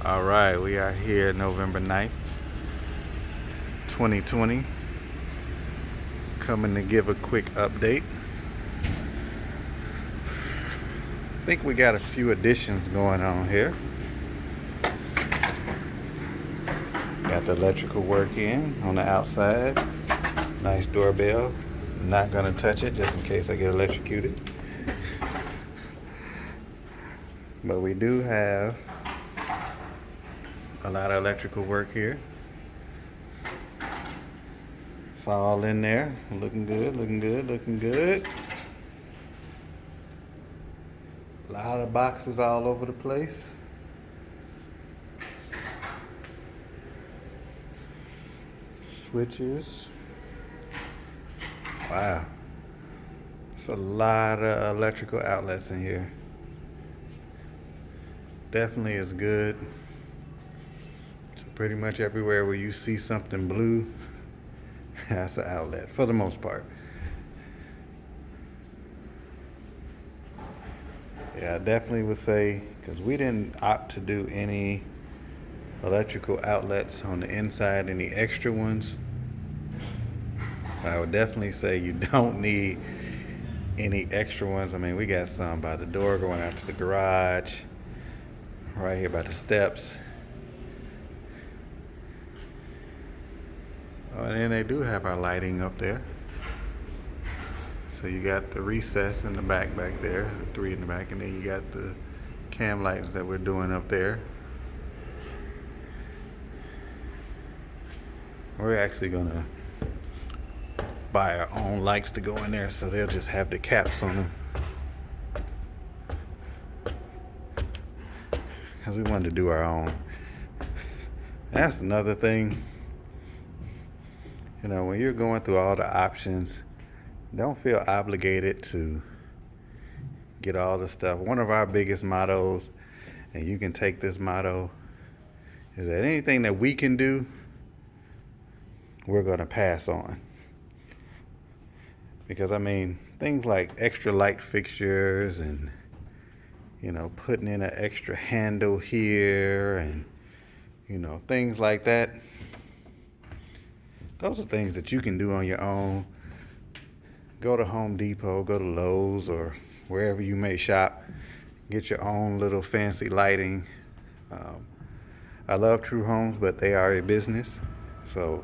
All right, we are here November 9th, 2020, coming to give a quick update. I think we got a few additions going on here. Got the electrical work in on the outside. Nice doorbell. Not gonna touch it just in case I get electrocuted. But we do have a lot of electrical work here. It's all in there. Looking good, looking good, looking good. A lot of boxes all over the place. Switches. Wow. It's a lot of electrical outlets in here. Definitely is good. So pretty much everywhere where you see something blue, that's an outlet for the most part. Yeah, I definitely would say, because we didn't opt to do any electrical outlets on the inside, any extra ones. I would definitely say you don't need any extra ones. I mean, we got some by the door going out to the garage, right here by the steps. Oh, and then they do have our lighting up there. So you got the recess in the back there, the 3 in the back, and then you got the cam lights that we're doing up there. We're actually gonna buy our own lights to go in there, so they'll just have the caps on them. Because we wanted to do our own. That's another thing. You know, when you're going through all the options, don't feel obligated to get all the stuff. One of our biggest mottos, and you can take this motto, is that anything that we can do, we're going to pass on. Because I mean, things like extra light fixtures and, you know, putting in an extra handle here and, you know, things like that. Those are things that you can do on your own. Go to Home Depot, go to Lowe's, or wherever you may shop. Get your own little fancy lighting. I love True Homes, but they are a business. So,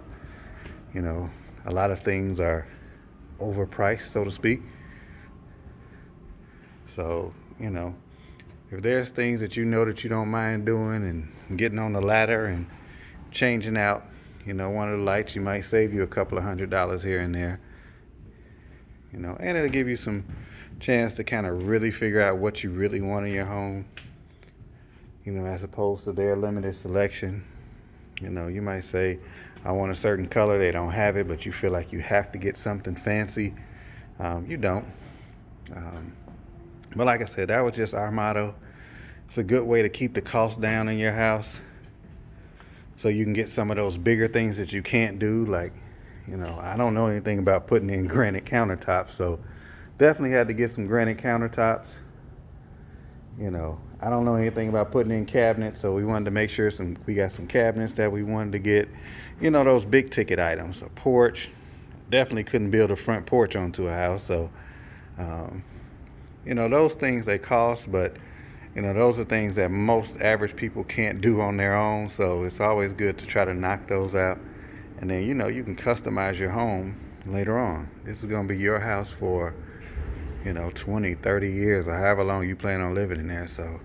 you know, a lot of things are overpriced, so to speak. So, you know, if there's things that you know that you don't mind doing and getting on the ladder and changing out, you know, one of the lights, you might save you a couple of $100s here and there. You know, and it'll give you some chance to kind of really figure out what you really want in your home. You know, as opposed to their limited selection. You know, you might say, I want a certain color, they don't have it, but you feel like you have to get something fancy. You don't. But like I said, that was just our motto. It's a good way to keep the cost down in your house, so you can get some of those bigger things that you can't do. Like, you know, I don't know anything about putting in granite countertops, so definitely had to get some granite countertops. You know, I don't know anything about putting in cabinets, so we wanted to make sure we got some cabinets that we wanted to get. You know, those big ticket items. A porch. Definitely couldn't build a front porch onto a house, so you know, those things, they cost, but you know, those are things that most average people can't do on their own, so it's always good to try to knock those out. And then, you know, you can customize your home later on. This is going to be your house for, you know, 20, 30 years or however long you plan on living in there. So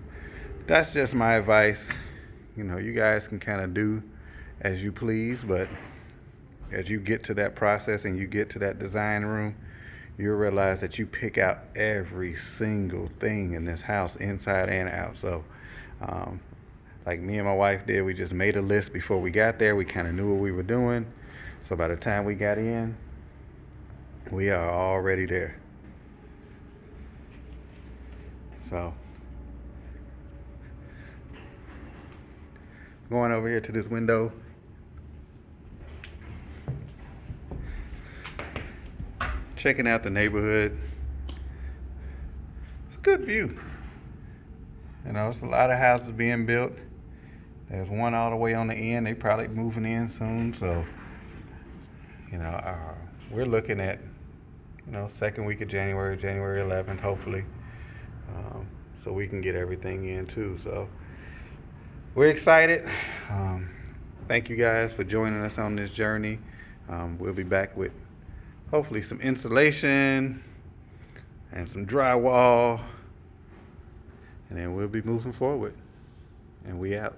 that's just my advice. You know, you guys can kind of do as you please, but as you get to that process and you get to that design room, you'll realize that you pick out every single thing in this house, inside and out. So, like me and my wife did, we just made a list before we got there. We kind of knew what we were doing. So by the time we got in, we are already there. So, going over here to this window. Checking out the neighborhood. It's a good view. You know, it's a lot of houses being built. There's one all the way on the end. They probably moving in soon. So, we're looking at, second week of January, January 11th, hopefully. So we can get everything in too. So we're excited. Thank you guys for joining us on this journey. We'll be back with hopefully some insulation and some drywall, and then we'll be moving forward. And we out.